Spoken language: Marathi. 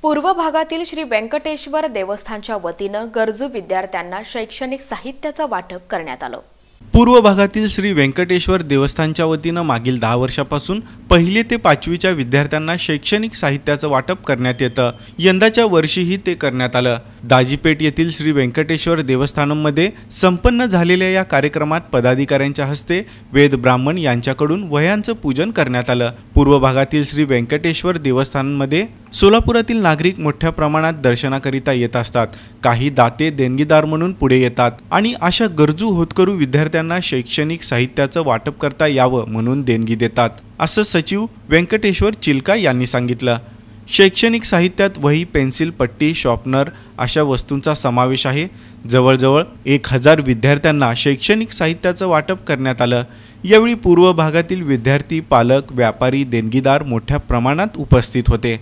पूर्व भागातील श्री व्यंकटेश्वर देवस्थानच्या वतीनं गरजू विद्यार्थ्यांना शैक्षणिक साहित्याचं वाटप करण्यात आलं। पूर्व भागातील श्री व्यंकटेश्वर देवस्थानच्या वतीनं मागील 10 वर्षापासून 1ली ते 5वीच्या विद्यार्थ्यांना शैक्षणिक साहित्याचं वाटप करण्यात येतं। यंदाच्या वर्षीही ते करण्यात आलं। दाजीपेठ येथील श्री व्यंकटेश्वर देवस्थानमध्ये संपन्न झालेल्या या कार्यक्रमात पदाधिकाऱ्यांच्या हस्ते वेद ब्राह्मण यांच्याकडून वह्यांचं पूजन करण्यात आलं। पूर्व भागातील श्री व्यंकटेश्वर देवस्थानमध्ये सोलापुरातील नागरिक मोठ्या प्रमाणात दर्शनाकरिता येत असतात। काही दाते देणगीदार म्हणून पुढे येतात आणि अशा गरजू होतकरू विद्यार्थ्यांना शैक्षणिक साहित्याचं वाटप करता यावं म्हणून देणगी देतात, असं सचिव व्यंकटेश्वर चिलका यांनी सांगितलं। शैक्षणिक साहित्यात वही, पेन्सिल, पट्टी, शॉर्पनर अशा वस्तूंचा समावेश आहे। जवळजवळ 1000 विद्यार्थ्यांना शैक्षणिक साहित्याचं वाटप करण्यात आलं। यावेळी पूर्व भागातील विद्यार्थी, पालक, व्यापारी, देणगीदार मोठ्या प्रमाणात उपस्थित होते।